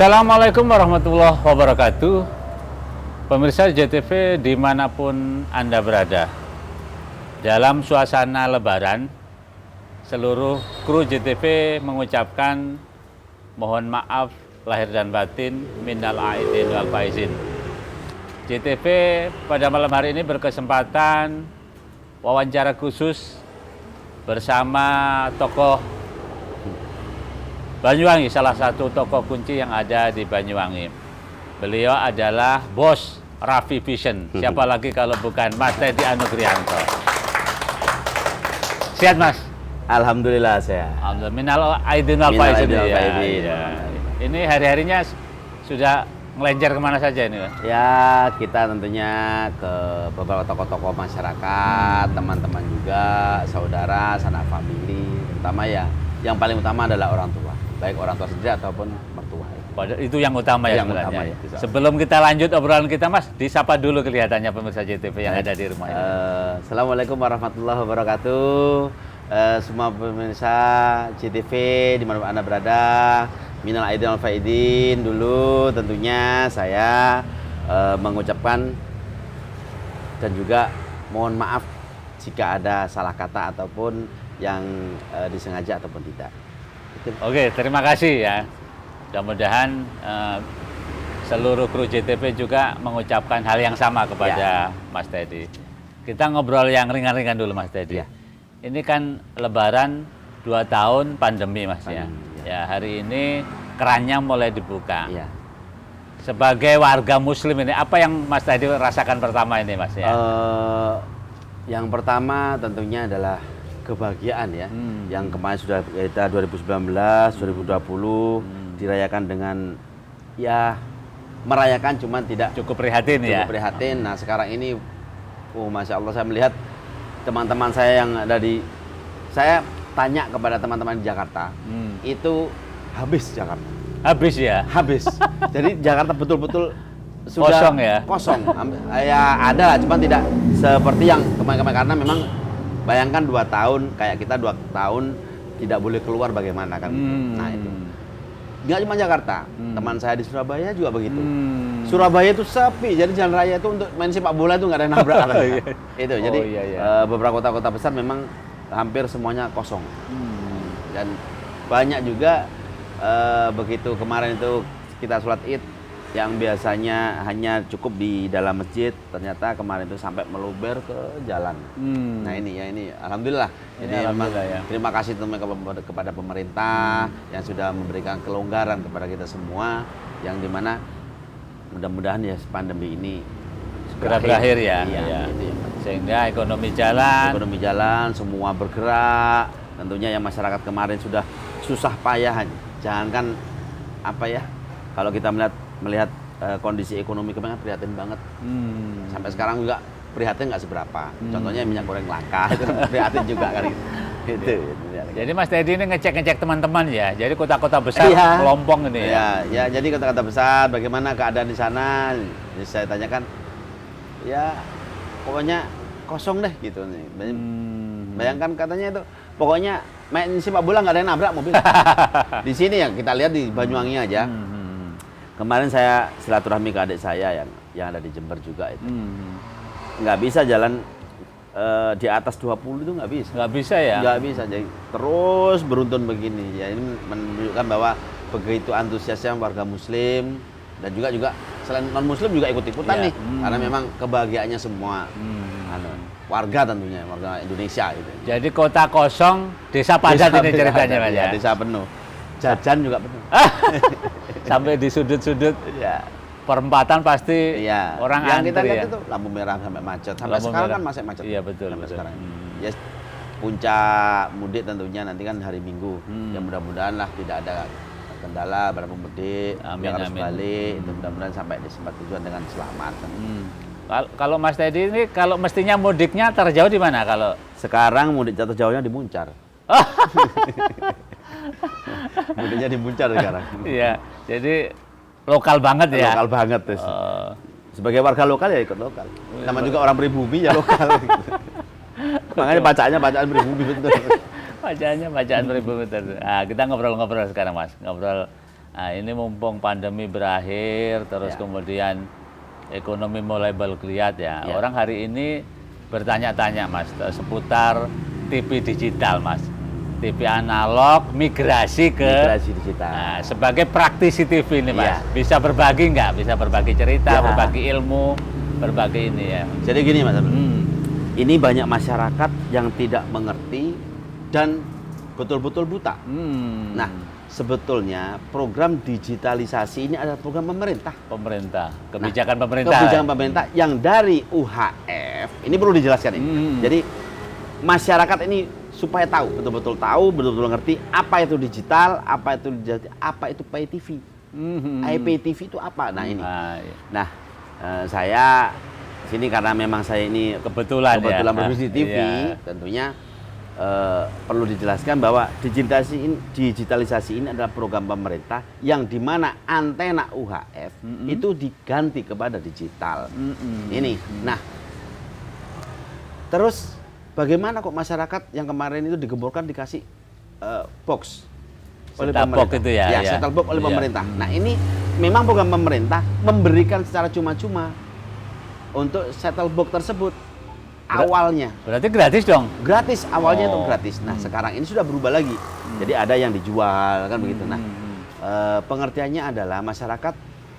Assalamualaikum warahmatullahi wabarakatuh. Pemirsa JTV dimanapun Anda berada. Dalam suasana lebaran, seluruh kru JTV mengucapkan mohon maaf lahir dan batin, minal aidin wal faizin. JTV pada malam hari ini berkesempatan wawancara khusus bersama tokoh Banyuwangi, salah satu tokoh kunci yang ada di Banyuwangi. Beliau adalah bos Raffi Vision. Siapa lagi kalau bukan Mas Teddy Anugrianto. Sehat, Mas? Alhamdulillah sehat. Alhamdulillah. Minal aidin wal faizin. Ya. Ini hari-harinya sudah ngelenjar kemana saja ini, Mas? Ya, kita tentunya ke beberapa tokoh-tokoh masyarakat, teman-teman juga, saudara, sanak famili, terutama ya yang paling utama adalah orang tua, baik orang tua sendiri ataupun mertua. Itu yang utama ya sebenarnya. Utama, ya. Sebelum kita lanjut obrolan kita, Mas, disapa dulu kelihatannya pemirsa JTV yang ada di rumah ini. Assalamualaikum warahmatullahi wabarakatuh. Semua pemirsa JTV di mana Anda berada, minal aidin wal faizin. Dulu tentunya saya mengucapkan dan juga mohon maaf jika ada salah kata ataupun yang disengaja ataupun tidak. Oke, terima kasih ya. Mudah-mudahan seluruh kru JTV juga mengucapkan hal yang sama kepada Mas Teddy. Kita ngobrol yang ringan-ringan dulu, Mas Teddy. Ya. Ini kan Lebaran 2 tahun pandemi, Mas. Ya, hari ini kerannya mulai dibuka. Ya. Sebagai warga Muslim ini, apa yang Mas Teddy rasakan pertama ini, Mas? Ya? Yang pertama tentunya adalah kebahagiaan ya. Yang kemarin sudah kita 2019, 2020 dirayakan dengan ya merayakan cuman tidak cukup prihatin ya. Cukup prihatin. Nah, sekarang ini Masya Allah saya melihat teman-teman saya yang ada saya tanya kepada teman-teman di Jakarta. Itu habis Jakarta. Habis ya? Habis. Jadi Jakarta betul-betul sudah kosong ya? Kosong. Ya ada, cuman tidak seperti yang kemarin-kemarin karena memang bayangkan 2 tahun, kayak kita 2 tahun tidak boleh keluar bagaimana kan. Nah itu. Nggak cuma Jakarta, teman saya di Surabaya juga begitu. Surabaya itu sepi, jadi jalan raya itu untuk main sepak bola itu nggak ada yang nabrak. Itu, jadi beberapa kota-kota besar memang hampir semuanya kosong. Dan banyak juga begitu kemarin itu kita sholat Id, yang biasanya hanya cukup di dalam masjid, ternyata kemarin itu sampai meluber ke jalan. Nah ini alhamdulillah. Jadi memang terima kasih kepada pemerintah yang sudah memberikan kelonggaran kepada kita semua, yang dimana mudah-mudahan ya pandemi ini segera berakhir ya. Gitu ya. Sehingga ekonomi jalan, semua bergerak. Tentunya yang masyarakat kemarin sudah susah payah, jangankan apa ya, kalau kita melihat kondisi ekonomi kemarin prihatin banget. Sampai sekarang juga prihatin nggak seberapa. Contohnya minyak goreng langka itu prihatin juga kan. Gitu. Jadi Mas Teddy ini ngecek teman-teman ya. Jadi kota-kota besar kelompok ini ya. Ya, jadi kota-kota besar bagaimana keadaan di sana? Jadi saya tanyakan, ya pokoknya kosong deh gitu nih. Bayangkan katanya itu, pokoknya main sepak bola nggak ada yang nabrak mobil. Di sini yang kita lihat di Banyuwangi aja. Kemarin saya silaturahmi ke adik saya yang ada di Jember juga itu. Nggak bisa jalan di atas 20 itu nggak bisa. Nggak bisa ya? Nggak bisa, jadi terus beruntun begini. Ya ini menunjukkan bahwa begitu antusiasnya warga Muslim dan juga selain non Muslim juga ikut-ikutan nih, karena memang kebahagiaannya semua warga tentunya, warga Indonesia gitu. Jadi kota kosong, desa padat ini ceritanya Mas ya? Desa penuh, jajan juga penuh. Sampai di sudut-sudut perempatan pasti orang yang antri kita lihat ya? Itu lampu merah sampai macet. Sampai sekarang kan masih macet. Iya betul. Sekarang. Ya, puncak mudik tentunya nanti kan hari Minggu. Ya mudah-mudahan lah tidak ada kendala pada pemudik. Yang harus balik. Itu mudah-mudahan sampai di tempat tujuan dengan selamat. Kalau Mas Teddy ini kalau mestinya mudiknya terjauh di mana kalau? Sekarang mudik terjauhnya di Muncar. Mudiknya di Muncar sekarang. Iya, jadi lokal banget ya. Lokal banget terus. Sebagai warga lokal ya ikut lokal. Sama juga orang pribumi ya lokal. Makanya bacaan pribumi betul. Bacaan pribumi betul. Nah, kita ngobrol-ngobrol sekarang Mas. Ngobrol Nah, ini mumpung pandemi berakhir, terus Ya. kemudian ekonomi mulai bergeliat ya. Ya. Orang hari ini bertanya-tanya Mas seputar TV digital Mas. TV analog migrasi ke Migrasi digital. Nah, sebagai praktisi TV ini Mas, Iya. bisa berbagi nggak? Bisa berbagi cerita, Ya. berbagi ilmu, berbagi ini ya. Jadi gini Mas, Hmm. ini banyak masyarakat yang tidak mengerti dan betul-betul buta. Nah, sebetulnya program digitalisasi ini adalah program pemerintah. Pemerintah, kebijakan pemerintah. Kebijakan pemerintah yang dari UHF, ini perlu dijelaskan ini. Hmm. Jadi masyarakat ini supaya tahu, betul-betul ngerti apa itu digital, apa itu pay TV. IPTV itu apa? Nah ini. Iya. Nah, saya sini karena memang saya ini Kebetulan ya. berbisnis di TV, Iya. tentunya perlu dijelaskan bahwa digitalisasi ini adalah program pemerintah yang dimana antena UHF itu diganti kepada digital. Ini. Nah, terus bagaimana kok masyarakat yang kemarin itu digemborkan dikasih box oleh Set-top box pemerintah? itu ya, ya. set-top box oleh Iya. pemerintah. Nah, ini memang program pemerintah memberikan secara cuma-cuma untuk set-top box tersebut awalnya. Berarti gratis dong. Gratis, awalnya itu Oh. gratis. Nah, sekarang ini sudah berubah lagi. Jadi ada yang dijual kan begitu. Nah, pengertiannya adalah masyarakat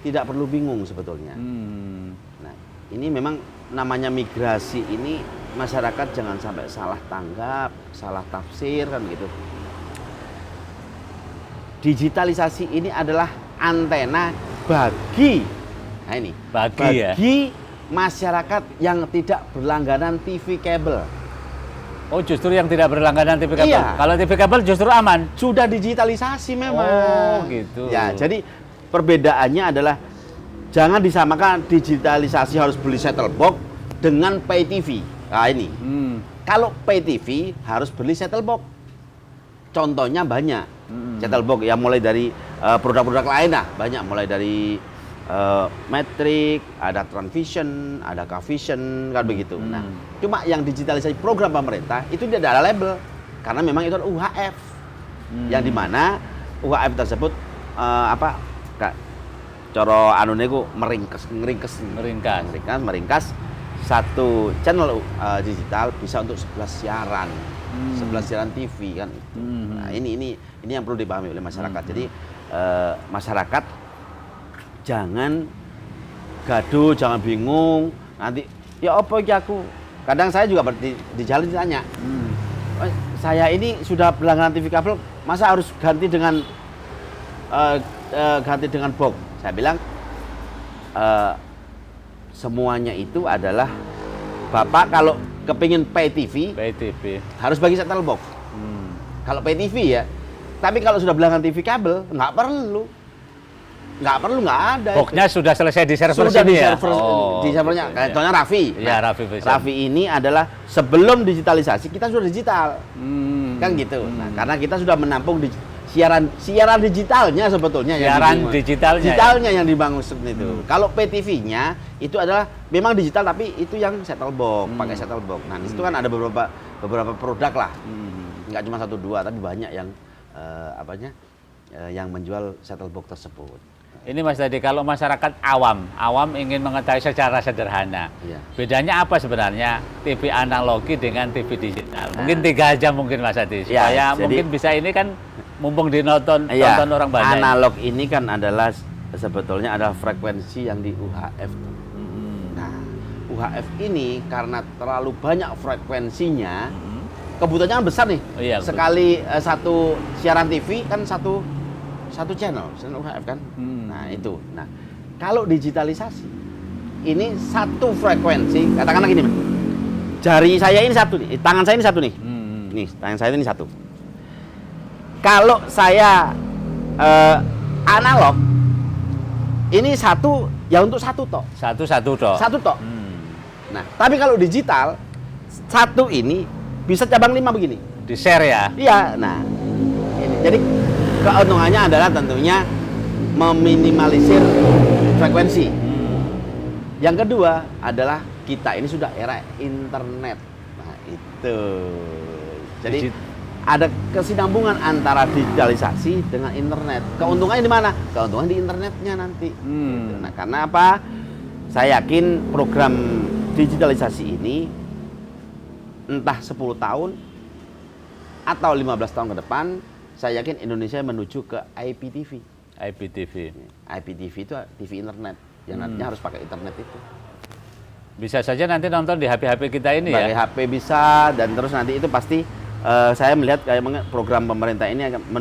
tidak perlu bingung sebetulnya. Nah, ini memang namanya migrasi ini masyarakat jangan sampai salah tanggap, salah tafsir kan begitu. Digitalisasi ini adalah antena bagi bagi masyarakat yang tidak berlangganan TV kabel. Oh, justru yang tidak berlangganan TV kabel. Iya. Kalau TV kabel justru aman. Sudah digitalisasi memang. Oh, gitu. Ya, jadi perbedaannya adalah jangan disamakan digitalisasi harus beli set-top box dengan pay TV. Nah, ini. Kalau pay TV harus beli set-top box. Contohnya banyak. Set-top box ya mulai dari produk-produk lain lah, banyak mulai dari Matrix, ada Transvision, ada Cavision kan begitu. Nah, cuma yang digitalisasi program pemerintah itu tidak ada label karena memang itu adalah UHF. Yang dimana UHF tersebut coro anune ku meringkas satu channel digital bisa untuk 11 siaran. 11 siaran TV kan. Nah, ini yang perlu dipahami oleh masyarakat. Jadi masyarakat jangan gaduh, jangan bingung. Nanti ya apa iki aku? Kadang saya juga di jalan ditanya. Saya ini sudah berlangganan TV kabel, masa harus ganti dengan box? Saya bilang semuanya itu adalah Bapak kalau kepingin pay TV harus bagi set-top box. Kalau pay TV ya. Tapi kalau sudah berlangganan TV kabel nggak perlu, nggak ada. Boxnya sudah selesai di server Sudah sini di ya? server di servernya. gitu, Kayak ya. contohnya Raffi. Iya, Raffi Vision. Raffi ini adalah sebelum digitalisasi kita sudah digital. Kan gitu. Nah, karena kita sudah menampung di siaran digitalnya sebetulnya digitalnya yang dibangun seperti itu. Kalau PTV-nya itu adalah memang digital tapi itu yang set-top box, pakai set-top box. Nah, di situ kan ada beberapa produk lah. Nggak cuma 1-2 tapi banyak yang yang menjual set-top box tersebut. Ini Mas Tadi, kalau masyarakat awam ingin mengetahui secara sederhana, Iya. bedanya apa sebenarnya TV analogi dengan TV digital? Mungkin 3 aja mungkin Mas Tadi, Iya, supaya jadi- mungkin bisa ini kan mumpung tonton orang banyak. Analog ini kan adalah sebetulnya adalah frekuensi yang di UHF. Nah, UHF ini karena terlalu banyak frekuensinya, kebutuhannya kan besar nih. Oh, iya, sekali satu siaran TV kan satu channel UHF kan. Nah, itu. Nah, kalau digitalisasi ini satu frekuensi, katakanlah gini, Mas. Jari saya ini satu nih, tangan saya ini satu nih. Nih, tangan saya ini satu. Kalau saya analog ini satu ya untuk satu tok. Satu toh. Satu tok. Nah, tapi kalau digital satu ini bisa cabang 5 begini. Di share ya? Iya, nah ini. Jadi keuntungannya adalah tentunya meminimalisir frekuensi. Yang kedua adalah kita ini sudah era internet. Nah, itu. Jadi ada kesinambungan antara digitalisasi dengan internet. Keuntungannya di mana? Keuntungan di internetnya nanti. Gitu. Nah, karena apa? Saya yakin program digitalisasi ini entah 10 tahun atau 15 tahun ke depan, saya yakin Indonesia menuju ke IPTV. IPTV. IPTV itu TV internet, yang nantinya harus pakai internet itu. Bisa saja nanti nonton di HP-HP kita ini Pakai ya? HP bisa, dan terus nanti itu pasti saya melihat kayak program pemerintah ini akan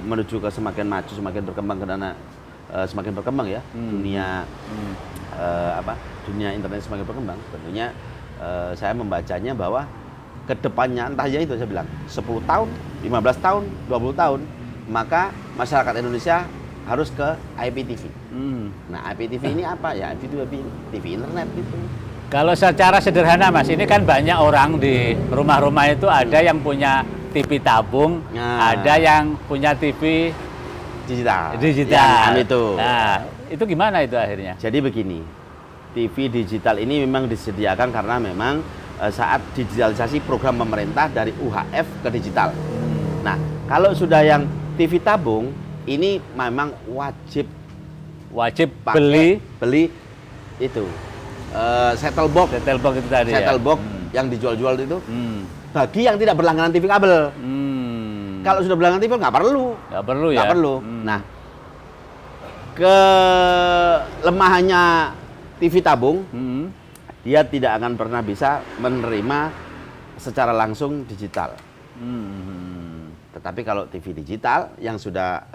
menuju ke semakin maju, semakin berkembang karena semakin berkembang ya dunia dunia internet semakin berkembang. Tentunya saya membacanya bahwa kedepannya entah ya itu saya bilang 10 tahun, 15 tahun, 20 tahun, maka masyarakat Indonesia harus ke IPTV. Nah, IPTV ini apa ya? IPTV TV internet gitu. Kalau secara sederhana Mas, ini kan banyak orang di rumah-rumah itu ada yang punya TV tabung, Nah. ada yang punya TV Digital. digital. Ya, itu. Nah, itu gimana itu akhirnya? Jadi begini, TV digital ini memang disediakan karena memang saat digitalisasi program pemerintah dari UHF ke digital. Nah, kalau sudah yang TV tabung, ini memang wajib beli beli itu set-top box. set-top box itu tadi Set-top ya. box yang dijual-jual itu bagi yang tidak berlangganan TV kabel. Kalau sudah berlangganan TV nggak perlu. Nggak perlu ya? Nggak perlu. Nah, kelemahannya TV tabung, dia tidak akan pernah bisa menerima secara langsung digital. Tetapi kalau TV digital yang sudah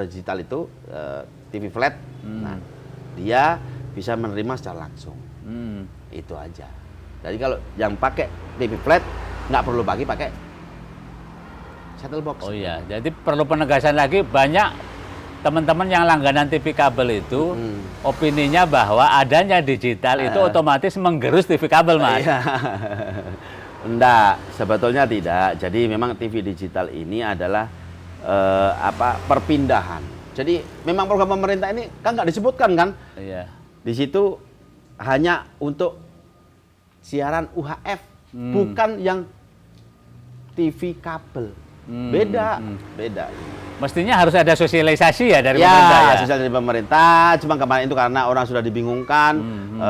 digital itu TV flat, nah dia bisa menerima secara langsung. Itu aja. Jadi kalau yang pakai TV flat nggak perlu pakai set-top box. Oh iya, jadi perlu penegasan lagi, banyak teman-teman yang langganan TV kabel itu opininya bahwa adanya digital itu otomatis menggerus TV kabel, Mas. Iya. Enggak, sebetulnya tidak. Jadi memang TV digital ini adalah perpindahan. Jadi memang program pemerintah ini kan nggak disebutkan kan? Iya. Di situ hanya untuk siaran UHF, bukan yang TV kabel. Beda. Mestinya harus ada sosialisasi ya dari pemerintah ya. Sosialisasi dari pemerintah. Cuma kemarin itu karena orang sudah dibingungkan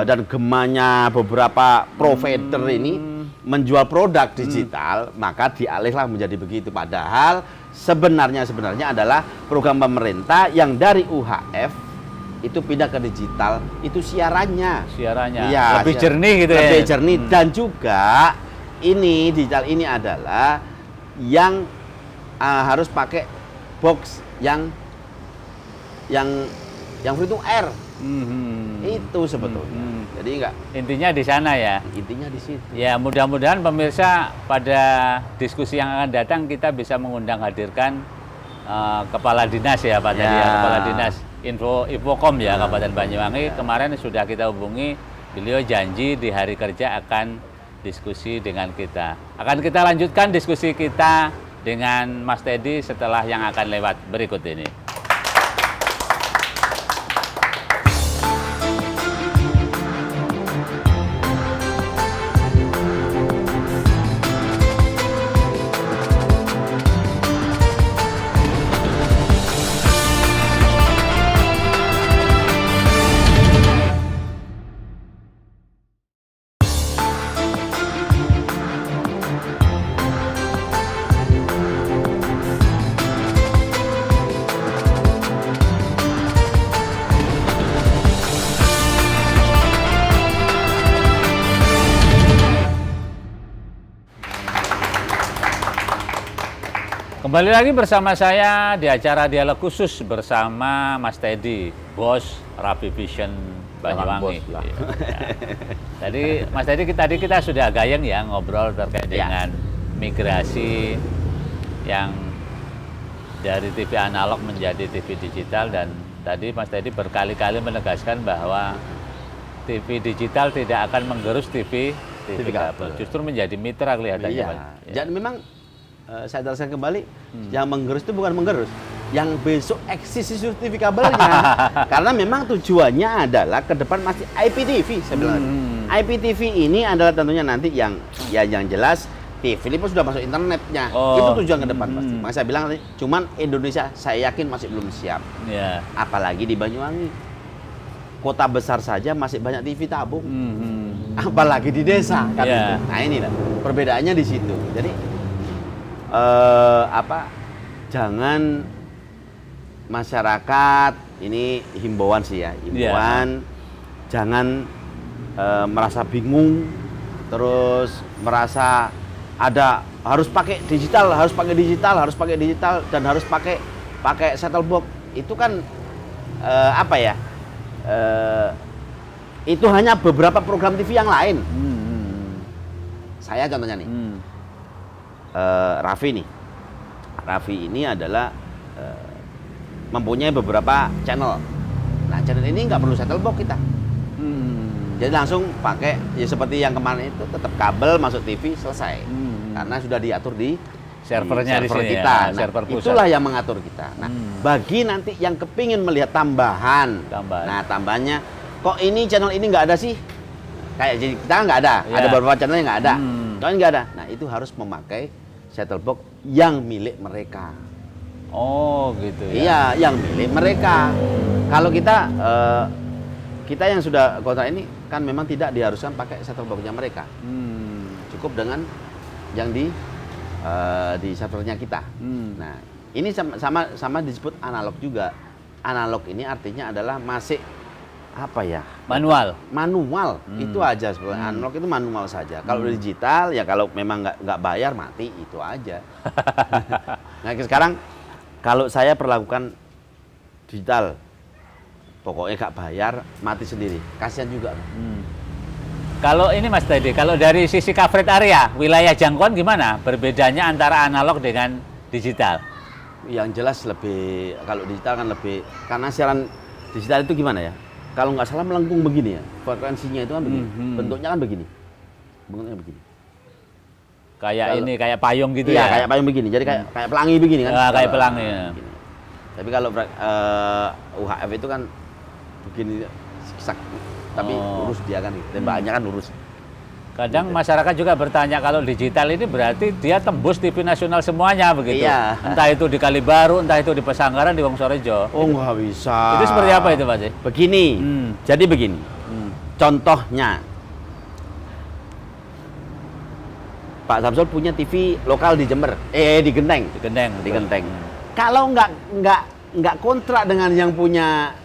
dan gemanya beberapa provider ini menjual produk digital, maka dialihlah menjadi begitu. Padahal sebenarnya adalah program pemerintah yang dari UHF itu pindah ke digital, itu siarannya. Iya, lebih jernih gitu ya. Lebih jernih dan juga ini digital ini adalah yang harus pakai box yang free to air. Itu sebetulnya. Jadi enggak, intinya di sana ya. intinya di situ. Ya, mudah-mudahan pemirsa pada diskusi yang akan datang kita bisa mengundang hadirkan kepala dinas ya Pak tadi ya, kepala dinas Infokom ya Kabupaten Banyuwangi. Kemarin sudah kita hubungi, beliau janji di hari kerja akan diskusi dengan kita. Akan kita lanjutkan diskusi kita dengan Mas Teddy setelah yang akan lewat berikut ini. Kembali lagi bersama saya di acara dialog khusus bersama Mas Teddy, bos Rapi Vision Banyuwangi. Bos lah. Tadi Mas Teddy tadi kita sudah gayeng ya ngobrol terkait dengan migrasi yang dari TV analog menjadi TV digital, dan tadi Mas Teddy berkali-kali menegaskan bahwa TV digital tidak akan menggerus TV kabel, justru menjadi mitra kelihatannya. Iya. Jadi memang saya tegaskan kembali, yang menggerus itu bukan menggerus, yang besok eksis isu TV kabelnya. Karena memang tujuannya adalah ke depan masih IPTV, saya bilang. IPTV ini adalah tentunya nanti yang jelas TV pun sudah masuk internetnya. Oh. Itu tujuan ke depan pasti. Hmm. Makanya saya bilang tadi, cuman Indonesia saya yakin masih belum siap. Ya. Apalagi di Banyuwangi. Kota besar saja masih banyak TV tabung. Hmm. Apalagi di desa kan Ya. itu. Nah ini lah perbedaannya di situ. Jadi jangan masyarakat ini himbauan sih ya, himbauan jangan merasa bingung terus merasa ada harus pakai digital dan harus pakai set-top box. Itu kan itu hanya beberapa program TV yang lain. Saya contohnya nih, Raffi ini adalah mempunyai beberapa channel. Nah channel ini nggak perlu set-top box kita. Jadi langsung pakai ya seperti yang kemarin itu, tetap kabel masuk TV selesai. Karena sudah diatur di Servernya di server sini kita. ya, Nah, server pusat. itulah yang mengatur kita. Nah, bagi nanti yang kepingin melihat tambahan. Nah, tambahannya kok ini channel ini nggak ada sih? Kayak jadi kita nggak ada. Ya. Ada beberapa channel yang nggak ada. Kalau nggak ada. Nah, itu harus memakai set-top box yang milik mereka. Oh, gitu ya. Iya, yang milik mereka. Kalau kita yang sudah kontrak ini kan memang tidak diharuskan pakai set-top box-nya mereka. Cukup dengan yang di servernya kita. Nah, ini sama disebut analog juga. Analog ini artinya adalah masih Manual. manual. Itu aja sebenarnya. Analog itu manual saja. Kalau digital ya kalau memang nggak bayar mati itu aja. Nah, sekarang kalau saya perlakukan digital pokoknya nggak bayar mati sendiri, kasihan juga. Kalau ini Mas Teddy, kalau dari sisi coverage area, wilayah jangkauan gimana? Berbedanya antara analog dengan digital? Yang jelas kalau digital kan lebih, karena siaran digital itu gimana ya? Kalau nggak salah melengkung begini ya, frekuensinya itu kan begini, bentuknya kan begini, bentuknya begini. Kayak payung gitu Iya, ya? kayak payung begini, jadi kayak pelangi begini kan? Kayak pelangi. Ya. Begini. Tapi kalau UHF itu kan begini zigzag, tapi lurus dia kan, tembakannya kan lurus. Kadang masyarakat juga bertanya kalau digital ini berarti dia tembus TV nasional semuanya begitu. Iya. Entah itu di Kalibaru, entah itu di Pesanggaran, di Wongsorejo. Oh nggak bisa. Itu seperti apa itu Pak Cik? Begini, jadi begini. Contohnya, Pak Samsul punya TV lokal di Jember, di Genteng. Di Genteng. Di Genteng. Kalau nggak kontrak dengan yang punya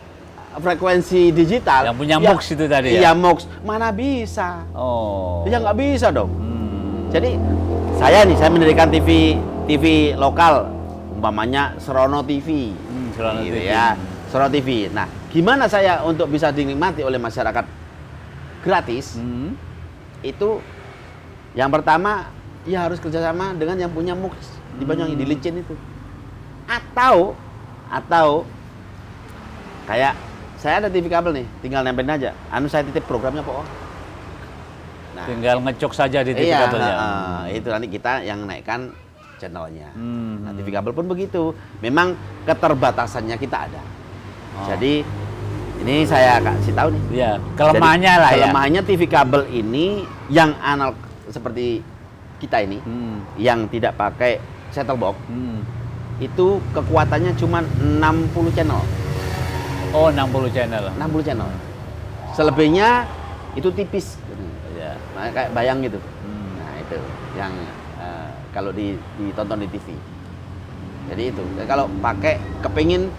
frekuensi digital, Yang punya MUX itu tadi ya? Iya MUX, mana bisa? Oh. Ya nggak bisa dong. Jadi saya mendirikan TV lokal, umpamanya Serono TV, Serono gitu TV. ya, Serono TV. Nah, gimana saya untuk bisa dinikmati oleh masyarakat gratis? Itu yang pertama, ya harus kerjasama dengan yang punya MUX di Banyuwangi, di Licin itu. Atau kayak saya ada TV kabel nih, tinggal nempelin aja. Saya titip programnya pokok. Nah, Tinggal ngecok saja di TV kabelnya. itu nanti kita yang naikkan channelnya. Nah, TV kabel pun begitu. Memang keterbatasannya kita ada. Jadi ini saya kasih tahu nih. Iya, kelemahannya lah ya. Kelemahannya TV kabel ini yang analog seperti kita ini, yang tidak pakai set-top box, itu kekuatannya cuma 60 channel. Oh, 60 channel. 60 channel. Selebihnya itu tipis. Ya. Nah, kayak bayang gitu. Nah, itu yang kalau ditonton di TV. Jadi itu. Jadi kalau pakai kepingin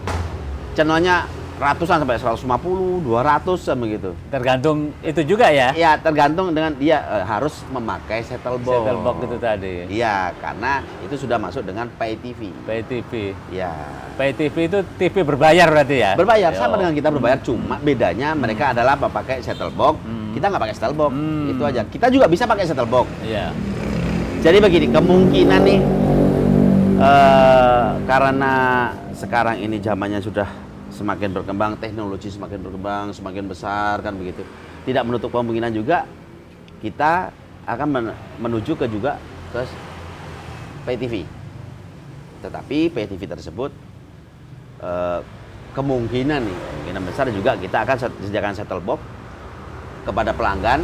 channelnya ratusan sampai 150, 200 sama gitu. Tergantung itu juga ya. Ya, tergantung dengan dia harus memakai set-top box. Set-top box itu tadi. Iya, karena itu sudah masuk dengan pay TV. Pay TV. Ya. Pay TV itu TV berbayar berarti ya? Berbayar sama dengan kita berbayar, cuma bedanya mereka adalah pakai set-top box, kita nggak pakai set-top box. Itu aja. Kita juga bisa pakai set-top box. Iya. Jadi begini, kemungkinan nih karena sekarang ini zamannya sudah semakin berkembang, teknologi semakin berkembang, semakin besar kan begitu. Tidak menutup kemungkinan juga kita akan menuju ke pay TV. Tetapi pay TV tersebut kemungkinan besar juga kita akan sediakan set-top box kepada pelanggan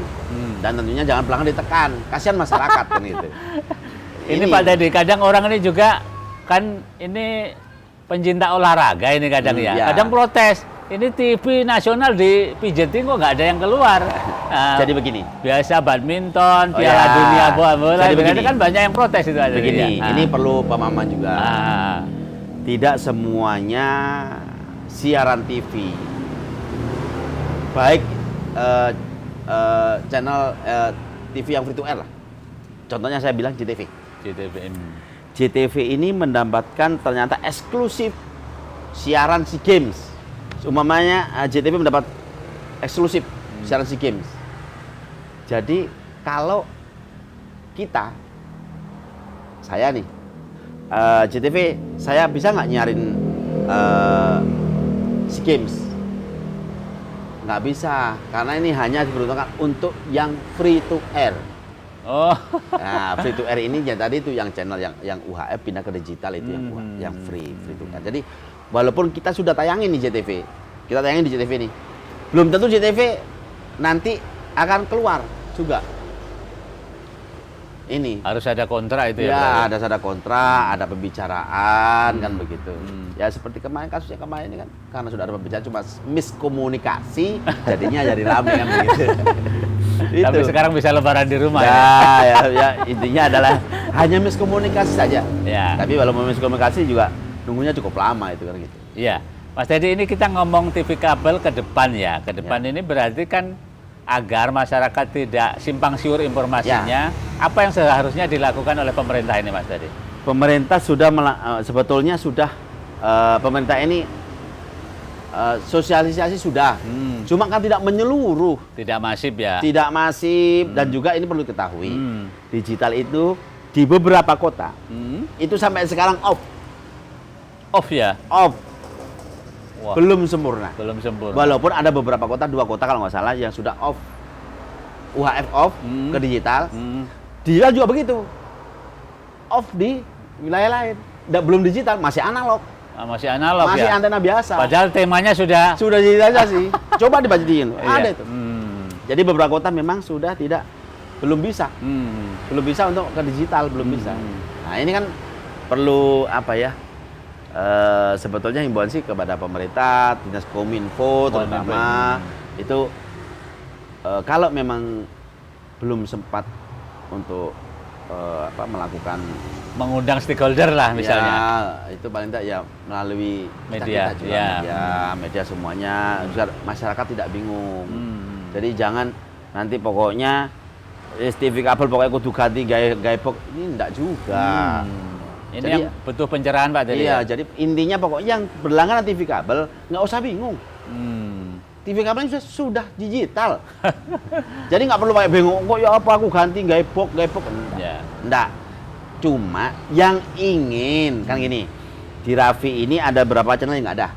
dan tentunya jangan pelanggan ditekan, kasihan masyarakat kan gitu. Ini Pak Teddy, kadang orang ini juga kan ini pencinta olahraga ini kadang ya. Kadang protes. Ini TV nasional di pijetin kok nggak ada yang keluar. Nah, jadi begini. Biasa badminton, Piala Dunia bola. Jadi kan banyak yang protes itu. Begini, ini perlu pemahaman juga. Tidak semuanya siaran TV, baik channel TV yang free to air lah. Contohnya saya bilang JTV. JTV ini mendapatkan ternyata eksklusif siaran SEA Games. Umpamanya JTV mendapat eksklusif siaran SEA Games. Jadi kalau saya nih JTV, saya bisa nggak nyarin SEA Games? Nggak bisa, karena ini hanya diperuntukkan untuk yang free to air. Oh. Nah, free to air ini tadi itu yang channel yang UHF pindah ke digital itu yang free to air. Jadi walaupun kita sudah tayangin di JTV, kita tayangin di JTV nih, belum tentu JTV nanti akan keluar juga. Ini harus ada kontrak itu ya? Ya, ada kontrak, ada pembicaraan kan begitu. Ya seperti kasusnya kemarin ini kan, karena sudah ada pembicaraan cuma miskomunikasi, jadinya jadi rame kan begitu. Tapi sekarang bisa lebaran di rumah ya intinya adalah hanya miskomunikasi saja. Ya. Tapi walaupun miskomunikasi juga nunggunya cukup lama itu kan gitu. Iya. Mas Teddy, ini kita ngomong TV kabel ke depan ya. Ke depan ini berarti kan agar masyarakat tidak simpang siur informasinya, apa yang seharusnya dilakukan oleh pemerintah ini, Mas Teddy? Pemerintah sudah sebetulnya sudah pemerintah ini sosialisasi sudah, cuma kan tidak menyeluruh, tidak masif ya, tidak masif dan juga ini perlu diketahui digital itu di beberapa kota itu sampai sekarang off ya, Wah. Belum sempurna. Walaupun ada beberapa kota, 2 kota kalau nggak salah yang sudah off, UHF off ke digital. Digital juga begitu, off di wilayah lain. Belum digital, masih analog. Masih analog masih ya? Antena biasa. Padahal temanya sudah digitalisasi. Coba dibacain, ada itu. Jadi beberapa kota memang sudah belum bisa. Belum bisa untuk ke digital, belum bisa. Nah ini kan perlu apa ya? Sebetulnya himbauan sih kepada pemerintah, Dinas Kominfo terutama itu kalau memang belum sempat untuk melakukan mengundang stakeholder lah misalnya. Ya, itu paling tidak ya melalui media, kita juga, media semuanya, agar masyarakat tidak bingung. Jadi jangan nanti pokoknya TV kabel pokoknya kudu ganti gaya box, ini enggak juga. Ini jadi, yang butuh pencerahan Pak tadi. Iya, jadi intinya pokoknya yang berlangganan TV kabel nggak usah bingung. TV kabel sudah digital. Jadi nggak perlu pakai bingung, kok ya apa aku ganti gaya box. Enggak. Cuma yang ingin kan gini, di Raffi ini ada berapa channel yang nggak ada.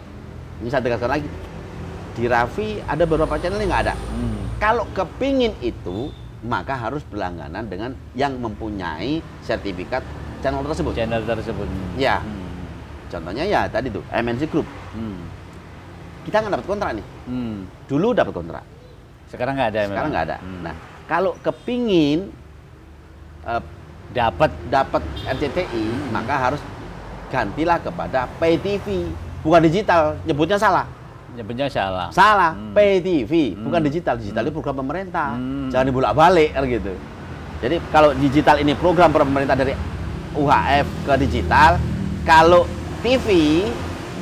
Ini saya tegaskan lagi, di Raffi ada beberapa channel yang nggak ada. Kalau kepingin itu, maka harus berlangganan dengan yang mempunyai sertifikat channel tersebut. Ya. Contohnya ya tadi tuh MNC Group. Kita nggak dapat kontrak nih. Dulu dapat kontrak. Sekarang nggak ada. Sekarang nggak ada. Nah, kalau kepingin dapat RCTI, maka harus gantilah kepada pay TV, bukan digital. Nyebutnya salah. Salah. Pay TV, bukan digital. Digital itu program pemerintah. Jangan dibolak-balik gitu. Jadi kalau digital ini program pemerintah dari UHF ke digital, kalau TV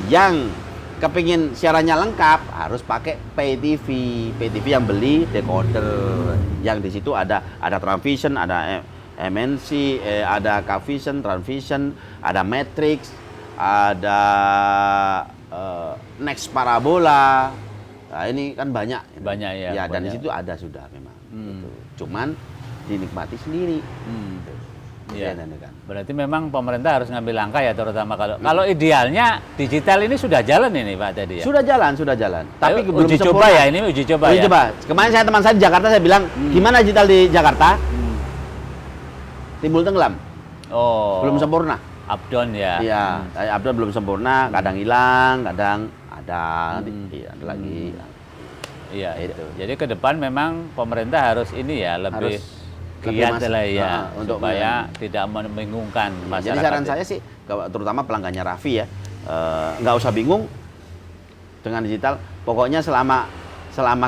yang kepingin siarannya lengkap harus pakai pay TV yang beli decoder, yang di situ ada Transvision, ada MNC, ada Cavision, Transvision, ada Matrix, ada Next Parabola. Nah, ini kan banyak ya. Dan di situ ada sudah memang. Gitu. Cuman dinikmati sendiri. Iya. Berarti memang pemerintah harus ngambil langkah ya, terutama kalau idealnya digital ini sudah jalan ini Pak tadi ya. Sudah jalan. Tapi belum uji coba ya, ini uji coba. Kemarin teman saya di Jakarta saya bilang, gimana digital di Jakarta? Timbul tenggelam. Belum sempurna. Up down ya. Iya, up down belum sempurna, kadang hilang, kadang ada lagi. Iya itu. Jadi ke depan memang pemerintah harus ini ya lebih giat lah ya, untuk supaya tidak membingungkan masyarakat. Jadi saran saya sih, terutama pelanggannya Raffi ya, nggak usah bingung dengan digital. Pokoknya selama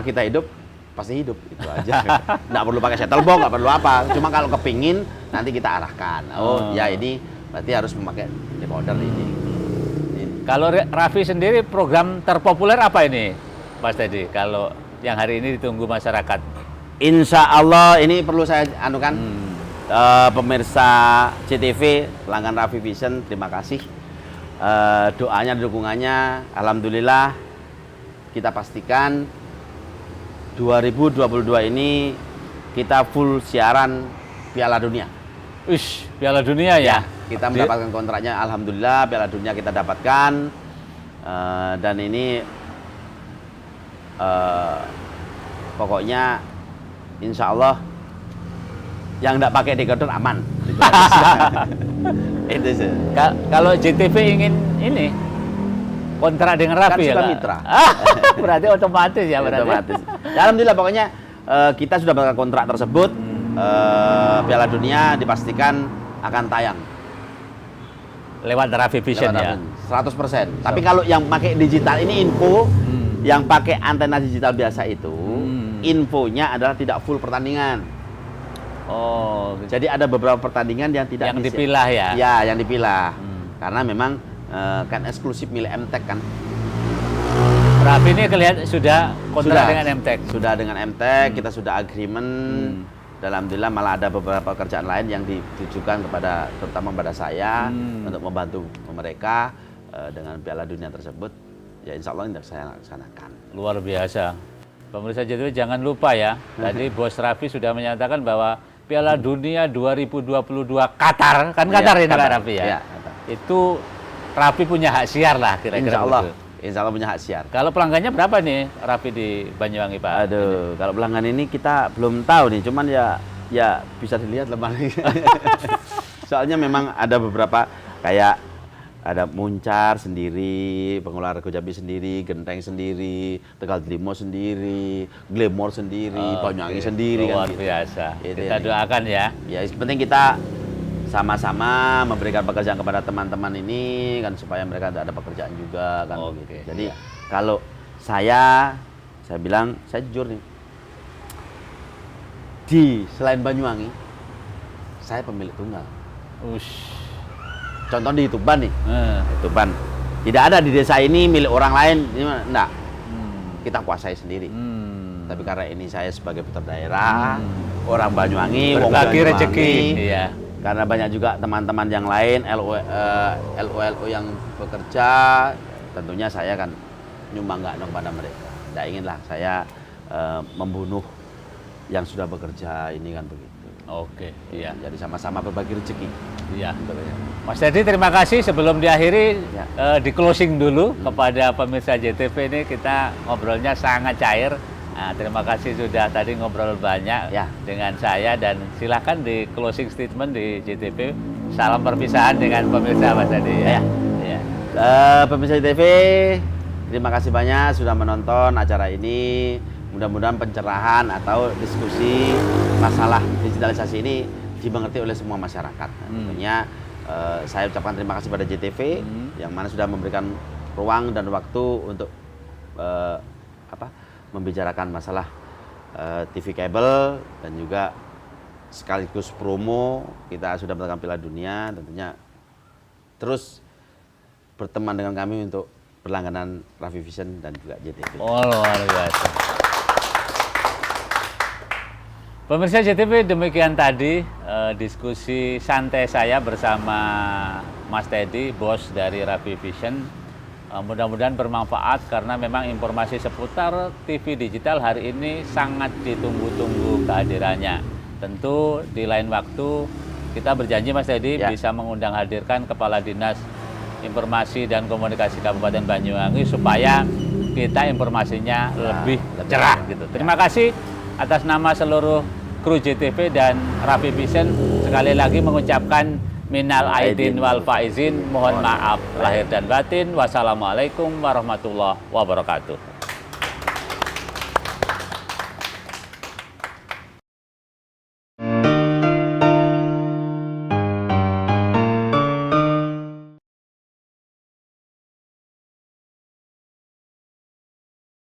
kita hidup pasti hidup, itu aja. Nggak perlu pakai settle box, nggak perlu apa. Cuma kalau kepingin nanti kita arahkan. Oh ya ini berarti harus memakai decoder ini. Kalau Raffi sendiri program terpopuler apa ini, Mas Teddy? Kalau yang hari ini ditunggu masyarakat? Insya Allah ini perlu saya anukan. Pemirsa CTV, pelanggan Raffi Vision, terima kasih. Doanya, dukungannya, alhamdulillah kita pastikan 2022 ini kita full siaran Piala Dunia. Ush, Piala Dunia ya? Kita mendapatkan kontraknya, alhamdulillah Piala Dunia kita dapatkan. Dan ini pokoknya insya Allah yang nggak pakai decoder aman. Itu sih. Kalau JTV ingin ini kontrak dengan Raffi kan ya? sudah mitra. Berarti otomatis ya berarti. Otomatis. Ya, alhamdulillah pokoknya kita sudah mendapatkan kontrak tersebut. Piala Dunia dipastikan akan tayang Lewat Raffi Vision ya? 100%. Tapi kalau yang pakai digital ini info, yang pakai antena digital biasa itu, infonya adalah tidak full pertandingan. Oh, gitu. Jadi ada beberapa pertandingan yang tidak Yang dipilah ya? Ya, yang dipilah. Karena memang kan eksklusif milik MTEK kan. Raffi ini kelihatan sudah kontrak dengan MTEK? Sudah dengan MTEK, kita sudah agreement. Alhamdulillah malah ada beberapa pekerjaan lain yang ditujukan kepada, terutama pada saya, untuk membantu mereka dengan Piala Dunia tersebut. Ya insya Allah ini saya laksanakan. Luar biasa. Pemirsa JTV jangan lupa ya, tadi Bos Raffi sudah menyatakan bahwa Piala Dunia 2022 Qatar, kan Qatar ini Pak Raffi ya? Iya, itu Raffi punya hak siar lah kira-kira. Insya Allah. Begitu. Insya Allah punya hak siar. Kalau pelanggannya berapa nih Raffi di Banyuwangi Pak? Aduh, kalau pelanggan ini kita belum tahu nih, cuman ya bisa dilihat lemah. Soalnya memang ada beberapa kayak ada Muncar sendiri, Pengelola Rego Jambi sendiri, Genteng sendiri, Tegal Delimo sendiri, Glamour sendiri, Banyuwangi sendiri. Luar kan, biasa. gitu. Kita doakan ya. Ya, yang penting kita sama-sama memberikan pekerjaan kepada teman-teman ini kan supaya mereka ada pekerjaan juga kan begitu. Jadi kalau saya bilang, saya jujur nih, selain Banyuwangi saya pemilik tunggal. Contoh di Tuban nih, Tuban tidak ada di desa ini milik orang lain, enggak, kita kuasai sendiri. Tapi karena ini saya sebagai putra daerah, orang Banyuwangi, berbagi rezeki, iya. Karena banyak juga teman-teman yang lain, LO yang bekerja, tentunya saya kan nyumbangkan kepada mereka. Tidak inginlah saya membunuh yang sudah bekerja ini kan begitu. Oke, iya. Jadi sama-sama berbagi rezeki. Iya. Mas Teddy terima kasih. Sebelum diakhiri, di closing dulu kepada pemirsa JTV ini, kita ngobrolnya sangat cair. Nah, terima kasih sudah tadi ngobrol banyak dengan saya, dan silakan di closing statement di JTV. Salam perpisahan dengan pemirsa Mas Teddy ya. Pemirsa JTV, terima kasih banyak sudah menonton acara ini. Mudah-mudahan pencerahan atau diskusi masalah digitalisasi ini dimengerti oleh semua masyarakat. Tentunya saya ucapkan terima kasih pada JTV yang mana sudah memberikan ruang dan waktu untuk membicarakan masalah TV kabel, dan juga sekaligus promo kita sudah melakukan Piala Dunia. Tentunya terus berteman dengan kami untuk berlangganan Raffi Vision dan juga JTV. Oh, luar biasa. Pemirsa JTV, demikian tadi diskusi santai saya bersama Mas Teddy, bos dari Raffi Vision. Mudah-mudahan bermanfaat, karena memang informasi seputar TV digital hari ini sangat ditunggu-tunggu kehadirannya. Tentu di lain waktu kita berjanji Mas Teddy bisa mengundang hadirkan Kepala Dinas Informasi dan Komunikasi Kabupaten Banyuwangi supaya kita informasinya lebih cerah gitu. Terima kasih atas nama seluruh kru JTV dan Raffi Vision, sekali lagi mengucapkan minal aidin wal faizin, mohon maaf lahir dan batin. Wassalamualaikum warahmatullahi wabarakatuh.